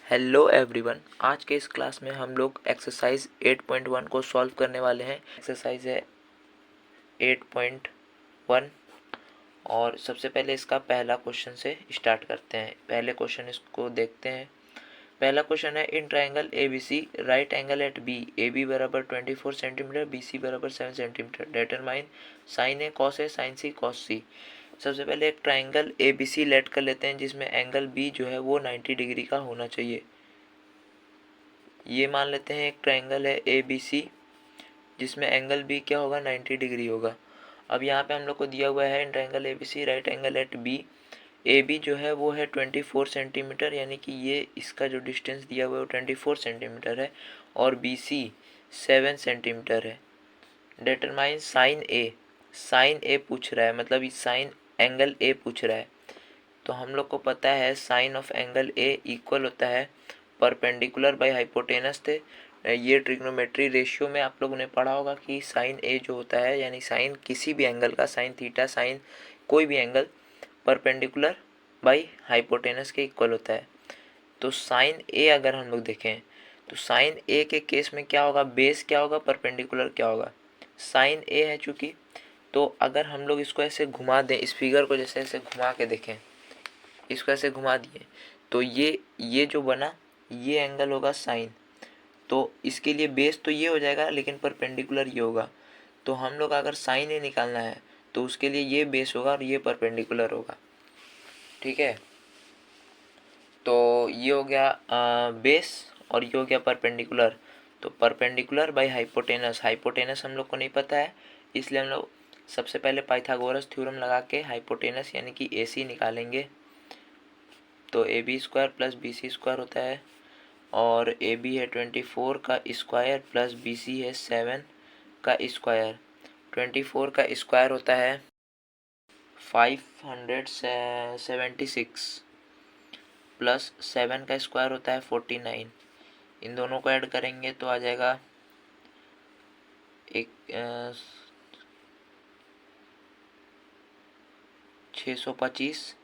Hello everyone, आज के इस क्लास में हम लोग एक्सरसाइज 8.1 को सॉल्व करने वाले हैं। एक्सरसाइज है 8.1 और सबसे पहले इसका पहला क्वेश्चन से स्टार्ट करते हैं। पहले क्वेश्चन इसको देखते हैं। पहला क्वेश्चन है, in triangle A B C right angle at B A B बराबर 24 सेंटीमीटर बी सी बराबर 7 centimetre determine sine A cos sine C cos C. सबसे पहले एक triangle A B C let कर लेते हैं जिसमें एंगल बी जो है वो 90 डिग्री का होना चाहिए। ये मान लेते हैं एक ट्राइंगल है ए बी सी जिसमें एंगल बी क्या होगा, 90 डिग्री होगा। अब यहाँ पे हम लोग को दिया हुआ है in triangle A B C right angle at B A B जो है वो है 24 सेंटीमीटर, यानी कि ये इसका जो डिस्टेंस दिया हुआ है वो 24 सेंटीमीटर है और बी सी 7 सेंटीमीटर है। डिटरमाइन साइन ए पूछ रहा है, मतलब साइन एंगल ए पूछ रहा है। तो हम लोग को पता है sine of angle A equal होता है परपेंडिकुलर बाय हाइपोटेनस थे। ये ट्रिग्नोमेट्री रेशियो में आप लोगों ने पढ़ा होगा कि साइन ए जो होता है, यानी साइन किसी भी एंगल का, साइन थीटा साइन कोई भी एंगल परपेंडिकुलर बाय हाइपोटेनस के इक्वल होता है। तो साइन ए अगर हम लोग देखें तो साइन ए के केस में क्या होगा, बेस क्या होगा, परपेंडिकुलर क्या होगा। साइन ए है चूँकि, तो अगर हम लोग इसको ऐसे घुमा दें, इस फिगर को जैसे ऐसे घुमा के देखें, इसको ऐसे घुमा दिए तो ये जो बना ये एंगल होगा साइन। तो इसके लिए बेस तो ये हो जाएगा लेकिन परपेंडिकुलर ये होगा। तो हम लोग अगर साइन ए निकालना है तो उसके लिए ये बेस होगा और ये परपेंडिकुलर होगा। ठीक है, तो ये हो गया बेस और ये हो गया परपेंडिकुलर। तो परपेंडिकुलर बाय हाइपोटेनस, हाइपोटेनस हम लोग को नहीं पता है, इसलिए हम लोग सबसे पहले पाइथागोरस थ्योरम लगा के हाइपोटेनस यानी कि ए सी निकालेंगे। तो A B square plus B C square होता है और ए बी है 24 का स्क्वायर प्लस बी सी है 7 का स्क्वायर। 24 का स्क्वायर होता है 576 प्लस 7 का स्क्वायर होता है 49। इन दोनों को ऐड करेंगे तो आ जाएगा 625।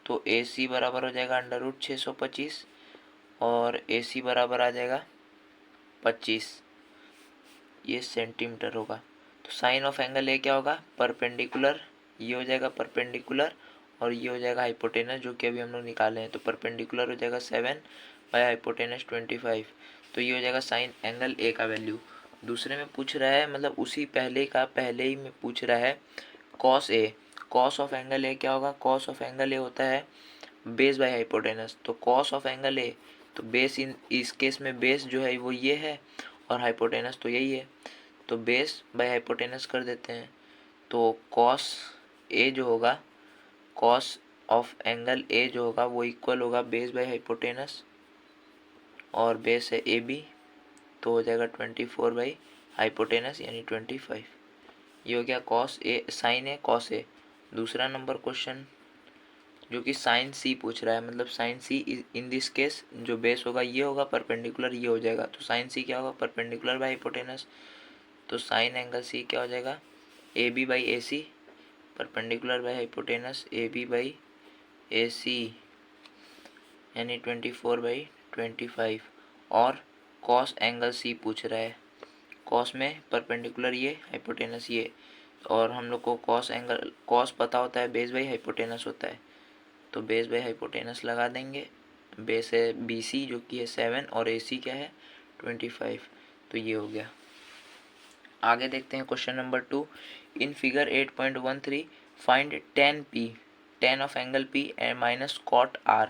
तो ए सी बराबर हो जाएगा अंडर रूट 625 और ए सी बराबर आ जाएगा 25, ये सेंटीमीटर होगा। तो साइन ऑफ एंगल ए क्या होगा, परपेंडिकुलर, ये हो जाएगा परपेंडिकुलर और ये हो जाएगा हाइपोटेनस जो कि अभी हम लोग निकाले हैं। तो परपेंडिकुलर हो जाएगा 7 बाय हाइपोटेनस 25। तो ये हो जाएगा साइन एंगल ए का वैल्यू। दूसरे में पूछ रहा है, मतलब उसी पहले ही में पूछ रहा है cos A. Cos of angle ए क्या होगा, कॉस ऑफ एंगल ए होता है बेस बाय हाइपोटेनस। तो कॉस ऑफ एंगल ए, तो बेस इस केस में बेस जो है वो ये है और हाइपोटेनस तो यही है, तो बेस बाय हाइपोटेनस कर देते हैं। तो कॉस ए जो होगा, कॉस ऑफ एंगल ए जो होगा वो इक्वल होगा बेस बाय हाइपोटेनस और बेस है ए बी, तो हो जाएगा 24 बाई हाइपोटेनस यानी 25। ये हो गया cos A, sine A cos A. दूसरा नंबर क्वेश्चन जो कि साइन सी पूछ रहा है, मतलब sine C in this case जो बेस होगा ये होगा, परपेंडिकुलर ये हो जाएगा। तो साइन सी क्या होगा, परपेंडिकुलर बाई हाइपोटेनस। तो साइन एंगल सी क्या हो जाएगा, A B by A C, perpendicular by hypotenuse A B by A C यानी 24 बाई 25। और कॉस एंगल सी पूछ रहा है, कॉस में परपेंडिकुलर ये, हाइपोटेनस ये, और हम लोग को कॉस एंगल, कॉस पता होता है बेस बाई हाइपोटेनस होता है। तो बेस बाई हाइपोटेनस लगा देंगे। बेस है बी सी जो कि है 7 और ए सी क्या है 25। तो ये हो गया। आगे देखते हैं question number 2। In figure 8.13 find tan P, tan of angle P and minus cot R।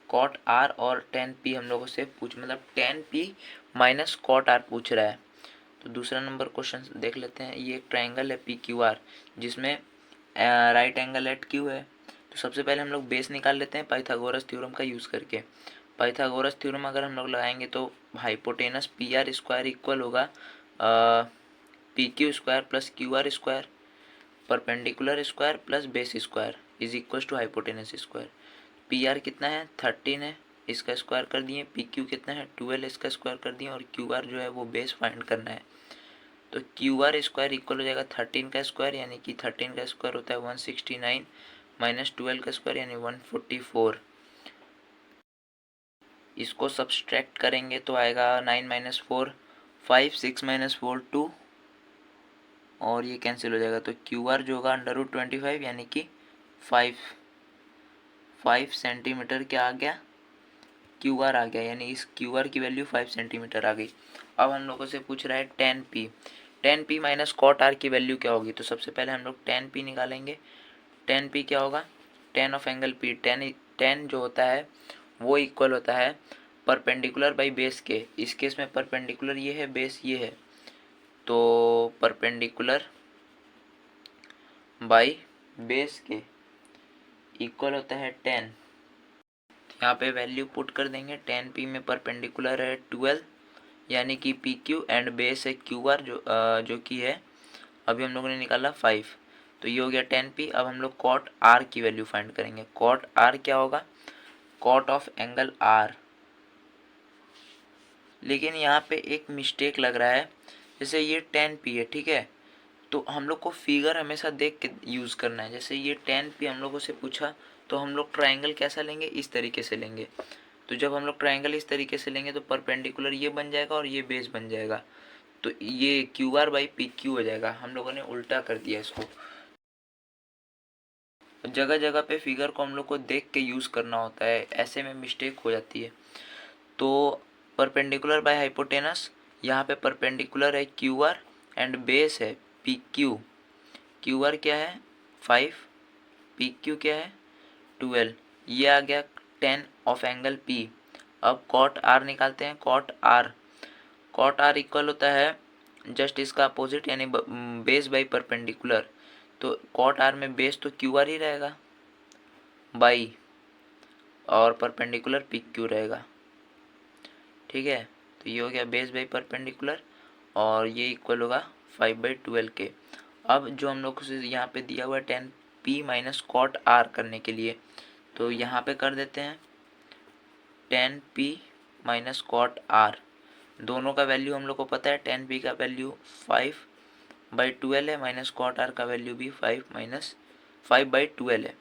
Cot R और tan P हम लोगों से मतलब tan P minus cot R पूछ रहा है। तो दूसरा नंबर क्वेश्चन देख लेते हैं। ये एक ट्राइंगल है पी क्यू आर जिसमें राइट एंगल एट क्यू है। तो सबसे पहले हम लोग बेस निकाल लेते हैं पाइथागोरस थ्योरम का यूज़ करके। पाइथागोरस थ्योरम अगर हम लोग लगाएंगे तो hypotenuse P R square equal होगा P Q square plus Q R square, perpendicular square plus base square is equal to hypotenuse square. P R कितना है 13 है, इसका स्क्वायर कर दिए। पी क्यू कितना है 12, इसका स्क्वायर कर दिए। और क्यू आर जो है वो बेस फाइंड करना है। तो क्यू आर स्क्वायर इक्वल हो जाएगा 13 का स्क्वायर, यानी कि 13 का स्क्वायर होता है 169 माइनस 12 का स्क्वायर यानी 144। इसको सब्सट्रैक्ट करेंगे तो आएगा 9 माइनस 4 5, 6 माइनस 4 2, और ये कैंसिल हो जाएगा। तो क्यू आर जो होगा √25 यानी कि 5 सेंटीमीटर क्या आ गया, क्यू आर आ गया, यानी इस क्यू आर की वैल्यू 5 सेंटीमीटर आ गई। अब हम लोगों से पूछ रहा है 10p माइनस कॉट आर की वैल्यू क्या होगी। तो सबसे पहले हम लोग 10p निकालेंगे। 10p क्या होगा, 10 ऑफ एंगल p, 10 जो होता है वो इक्वल होता है परपेंडिकुलर बाई बेस के। इस केस में परपेंडिकुलर ये है, बेस ये है, तो परपेंडिकुलर बाई बेस के इक्वल होता है 10। यहाँ पे वैल्यू पुट कर देंगे। 10p में परपेंडिकुलर है 12 यानी कि PQ एंड बेस है QR जो कि है अभी हम लोगों ने निकाला 5, तो ये हो गया 10p। अब हम लोग कॉट R की वैल्यू फाइंड करेंगे। कॉट R क्या होगा, कॉट ऑफ एंगल R। लेकिन यहाँ पे एक मिस्टेक लग रहा है, जैसे ये 10p है, ठीक है, तो हम लोग को फिगर हमेशा देख के यूज़ करना है। जैसे ये 10p हम लोगों से पूछा तो हम लोग ट्राइंगल कैसा लेंगे, इस तरीके से लेंगे। तो जब हम लोग ट्राइंगल इस तरीके से लेंगे तो परपेंडिकुलर ये बन जाएगा और ये बेस बन जाएगा, तो ये Q R by P Q हो जाएगा। हम लोगों ने उल्टा कर दिया इसको। जगह जगह पे फिगर को हम लोग को देख के यूज़ करना होता है, ऐसे में मिस्टेक हो जाती है। तो परपेंडिकुलर बाय हाइपोटेनस, यहाँ पे परपेंडिकुलर है क्यू आर एंड बेस है पी क्यू। क्यू आर क्या है 5, पी क्यू क्या है 12, ये आ गया 10 ऑफ एंगल पी। अब कॉट आर निकालते हैं। कॉट आर इक्वल होता है जस्ट इसका अपोजिट यानी बेस बाई परपेंडिकुलर। तो कॉट आर में बेस तो क्यू आर ही रहेगा बाई, और परपेंडिकुलर पी क्यू रहेगा, ठीक है। तो ये हो गया बेस बाई परपेंडिकुलर और ये इक्वल होगा 5/12 के। अब जो हम लोग से यहाँ पे दिया हुआ है 10p माइनस कॉट आर करने के लिए, तो यहाँ पे कर देते हैं 10p माइनस कॉट आर। दोनों का वैल्यू हम लोग को पता है, 10p का वैल्यू 5/12 है, माइनस कॉट आर का वैल्यू भी 5/12 है।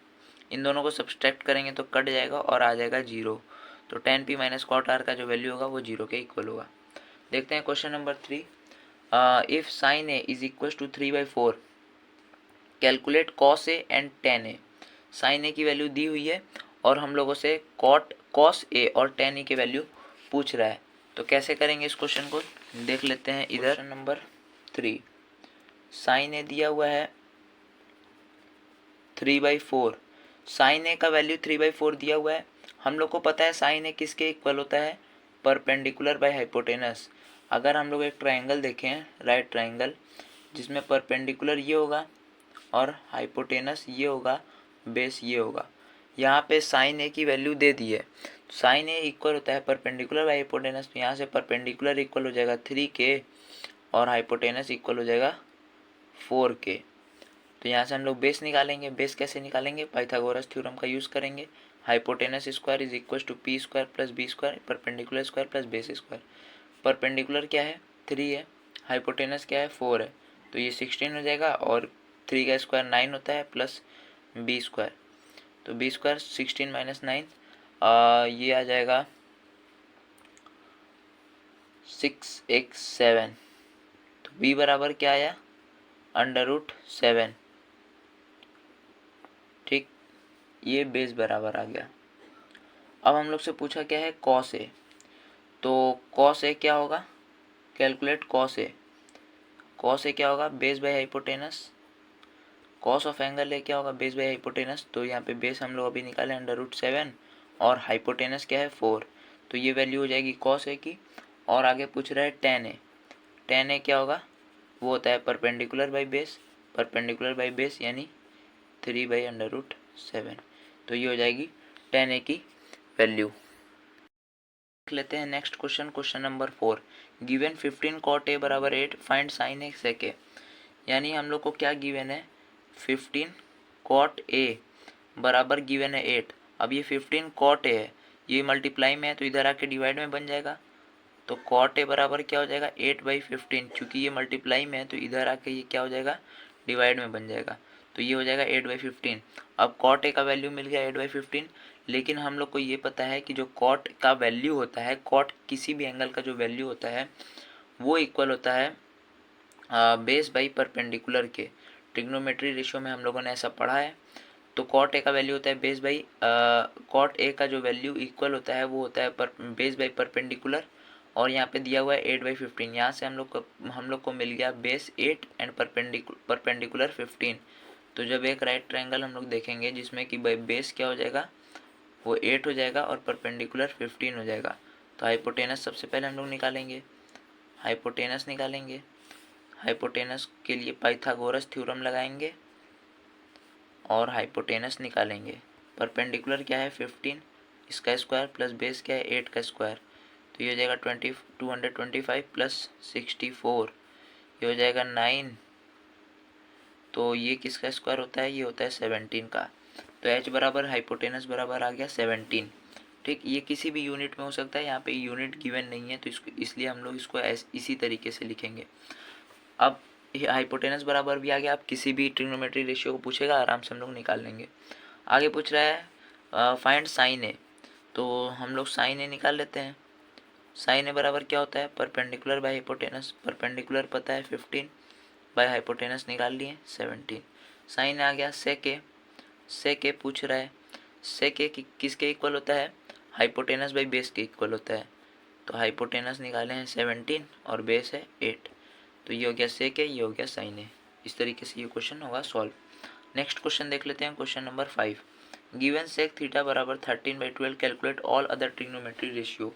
इन दोनों को सब्सट्रैक्ट करेंगे तो कट जाएगा और आ जाएगा 0। तो 10p माइनस कॉट आर का जो वैल्यू होगा वो 0 के इक्वल होगा। देखते हैं question number 3। If sine A is equal to 3/4 calculate cos A and tan A. Sine A की वैल्यू दी हुई है और हम लोगों से कॉस ए और टेन ए की वैल्यू पूछ रहा है, तो कैसे करेंगे इस क्वेश्चन को देख लेते हैं। इधर क्वेश्चन नंबर 3 साइन ए दिया हुआ है 3/4, साइन ए का वैल्यू 3/4 दिया हुआ है। हम लोग को पता है साइन ए किसके इक्वल होता है, परपेंडिकुलर बाय हाइपोटेनस। अगर हम लोग एक ट्राइंगल देखें, राइट ट्राइंगल, जिसमें परपेंडिकुलर ये होगा और हाइपोटेनस ये होगा, बेस ये होगा। यहाँ पे साइन ए की वैल्यू दे दी है, साइन ए इक्वल होता है परपेंडिकुलर बाय हाइपोटेनस। तो यहाँ से परपेंडिकुलर इक्वल हो जाएगा 3k और हाइपोटेनस इक्वल हो जाएगा 4k। तो यहाँ से हम लोग बेस निकालेंगे। बेस कैसे निकालेंगे, पाइथागोरस थ्योरम का यूज़ करेंगे। Hypotenuse square is equal to P square plus B square, perpendicular square plus base square. Perpendicular क्या है 3 है, हाइपोटेनस क्या है 4 है, तो ये 16 हो जाएगा और 3 का स्क्वायर 9 होता है प्लस बी स्क्वायर। तो बी स्क्वायर 16 माइनस 9 ये आ जाएगा 6x7। तो बी बराबर क्या आया √7, ठीक, ये बेस बराबर आ गया। अब हम लोग से पूछा क्या है कॉस ए, तो कॉस ए क्या होगा, calculate cos A. Cos A क्या होगा base by hypotenuse. Cos of angle ए क्या होगा बेस बाय हाइपोटेनस। तो यहाँ पे बेस हम लोग अभी निकाले √7 और हाइपोटेनस क्या है 4, तो ये वैल्यू हो जाएगी कॉस ए की। और आगे पूछ रहा है टेन ए। टेन ए क्या होगा, वो होता है perpendicular by base, perpendicular by base यानी 3/√7। तो ये हो जाएगी टेन ए की वैल्यू। देख लेते हैं next question, question number 4। Given 15 cot A बराबर 8 फाइंड साइन ए सेक ए। यानी हम लोग को क्या गिवन है 15 कॉट ए बराबर गिवन है 8। अब ये 15 कॉट ए है, ये मल्टीप्लाई में है तो इधर आके डिवाइड में बन जाएगा। तो कॉट ए बराबर क्या हो जाएगा 8/15, चूँकि ये मल्टीप्लाई में है तो इधर आके ये क्या हो जाएगा डिवाइड में बन जाएगा। तो ये हो जाएगा 8/15। अब कॉट ए का वैल्यू मिल गया 8/15, लेकिन हम लोग को ये पता है कि जो कॉट का वैल्यू होता है, कॉट किसी भी एंगल का जो वैल्यू होता है वो इक्वल होता है बेस बाई परपेंडिकुलर के। ट्रिग्नोमेट्री रेशियो में हम लोगों ने ऐसा पढ़ा है। तो कॉट ए का वैल्यू होता है बेस बाई कॉट ए का जो वैल्यू इक्वल होता है वो होता है बेस बाई परपेंडिकुलर, और यहाँ पे दिया हुआ है 8/15। यहाँ से हम लोग को मिल गया बेस 8 एंड परपेंडिकुलर 15। तो जब एक राइट ट्रायंगल हम लोग देखेंगे जिसमें कि बेस क्या हो जाएगा, वो 8 हो जाएगा और परपेंडिकुलर 15 हो जाएगा। तो हाइपोटेनस सबसे पहले हम लोग निकालेंगे, हाइपोटेनस निकालेंगे। हाइपोटेनस के लिए पाइथागोरस थ्योरम लगाएंगे और हाइपोटेनस निकालेंगे। परपेंडिकुलर क्या है 15, इसका स्क्वायर प्लस बेस क्या है 8 का स्क्वायर, तो ये हो जाएगा 225 प्लस 64, ये हो जाएगा 9। तो ये किसका स्क्वायर होता है, ये होता है 17 का। तो h बराबर हाइपोटेनस बराबर आ गया 17। ठीक, ये किसी भी यूनिट में हो सकता है, यहाँ पे यूनिट गिवन नहीं है तो इसलिए हम लोग इसको इसी तरीके से लिखेंगे। अब हाइपोटेनस बराबर भी आ गया। अब किसी भी ट्रिग्नोमेट्री रेशियो को पूछेगा आराम से हम लोग निकाल लेंगे। आगे पूछ रहा है फाइंड साइन ए, तो हम लोग साइन ए निकाल लेते हैं। साइन ए बराबर क्या होता है, परपेंडिकुलर बाय हाइपोटेनस। परपेंडिकुलर पता है 15 बाय हाइपोटेनस निकाल लिए 17। साइन आ गया सेक ए। सेक ए पूछ रहा है, सेक ए किसके इक्वल होता है, हाइपोटेनस बाई बेस के इक्वल होता है। तो हाइपोटेनस निकाले हैं 17 और बेस है 8। तो ये हो गया सेक ए, ये हो गया साइन ए। इस तरीके से ये क्वेश्चन होगा सॉल्व। नेक्स्ट क्वेश्चन देख लेते हैं, question number 5। Given sec theta बराबर 13/12 calculate all other trigonometry ratio.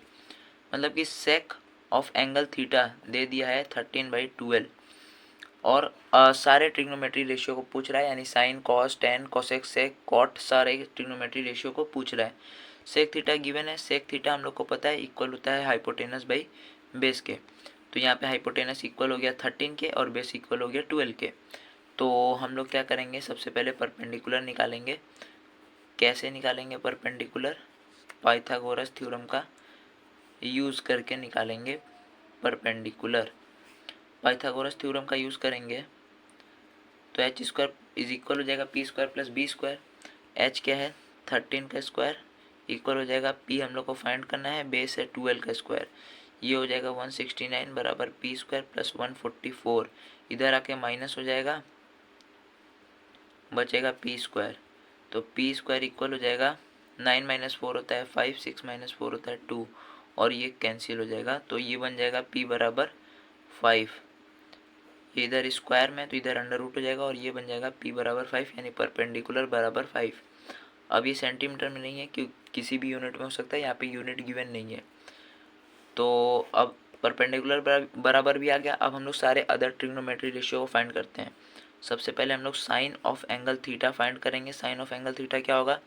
मतलब कि सेक ऑफ एंगल थीटा दे दिया है 13/12 और सारे ट्रिग्नोमेट्री रेशियो को पूछ रहा है, यानी sine cos tan cosec sec cot सारे ट्रिग्नोमेट्री रेशियो को पूछ रहा है। सेक थीटा गिवन है, सेक थीटा हम लोग को पता है इक्वल होता है हाइपोटेनस बाई बेस के। तो यहाँ पे हाइपोटेनस इक्वल हो गया 13 के और बेस इक्वल हो गया 12 के। तो हम लोग क्या करेंगे, सबसे पहले परपेंडिकुलर निकालेंगे। कैसे निकालेंगे परपेंडिकुलर, पाइथागोरस थ्योरम का यूज़ करके निकालेंगे परपेंडिकुलर। पाइथागोरस थ्योरम का यूज़ करेंगे तो एच स्क्वायर इज इक्वल हो जाएगा P square plus B square. H क्या है 13 का स्क्वायर इक्वल हो जाएगा पी, हम लोग को फाइंड करना है बेस है 12 का स्क्वायर, ये हो जाएगा 169 बराबर पी स्क्वायर प्लस 144। इधर आके माइनस हो जाएगा, बचेगा पी स्क्वायर। तो पी स्क्वायर इक्वल हो जाएगा 9 - 4 होता है 5, 6 - 4 होता है 2 और ये कैंसिल हो जाएगा। तो ये बन जाएगा p बराबर 5। ये इधर स्क्वायर में तो इधर अंडर रूट हो जाएगा और ये बन जाएगा p बराबर 5, यानी परपेंडिकुलर बराबर 5। अब ये सेंटीमीटर में नहीं है क्योंकि किसी भी यूनिट में हो सकता है, यहाँ पे यूनिट गिवन नहीं है। तो अब परपेंडिकुलर बराबर भी आ गया। अब हम लोग सारे अदर ट्रिग्नोमेट्री रेशियो को फाइंड करते हैं। सबसे पहले हम लोग sine of angle theta find करेंगे। साइन ऑफ एंगल थीटा क्या होगा,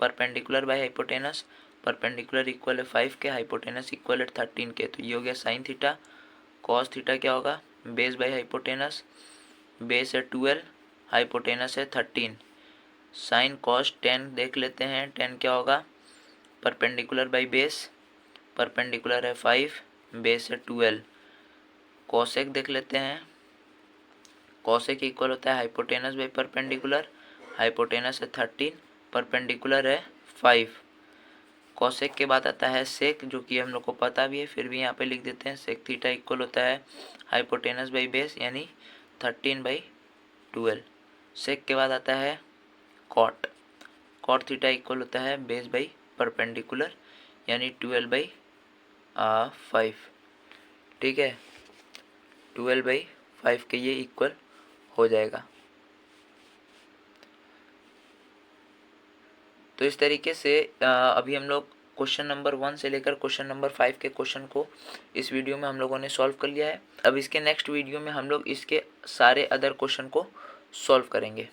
perpendicular by hypotenuse. Perpendicular equal है 5 के, हाइपोटेनस इक्वल है 13 के, तो ये हो गया साइन थीटा। कॉस थीटा क्या होगा, बेस बाय हाइपोटेनस, बेस है 12, हाइपोटेनस है 13। साइन कॉस 10 देख लेते हैं, 10 क्या होगा, परपेंडिकुलर बाय बेस, परपेंडिकुलर है 5, बेस है 12। कॉसेक देख लेते हैं, कॉसेक इक्वल होता है हाइपोटेनस बाय परपेंडिकुलर, हाइपोटेनस है 13, परपेंडिकुलर है 5। कॉसेक के बाद आता है सेक, जो कि हम लोग को पता भी है, फिर भी यहाँ पे लिख देते हैं। सेक थीटा इक्वल होता है हाइपोटेनस बाई बेस यानी 13/12। सेक के बाद आता है कॉट, कॉट थीटा इक्वल होता है बेस बाई परपेंडिकुलर यानी 12/5। ठीक है, 12/5 के ये इक्वल हो जाएगा। तो इस तरीके से अभी हम लोग क्वेश्चन नंबर 1 से लेकर क्वेश्चन नंबर 5 के क्वेश्चन को इस वीडियो में हम लोगों ने सॉल्व कर लिया है। अब इसके नेक्स्ट वीडियो में हम लोग इसके सारे अदर क्वेश्चन को सॉल्व करेंगे।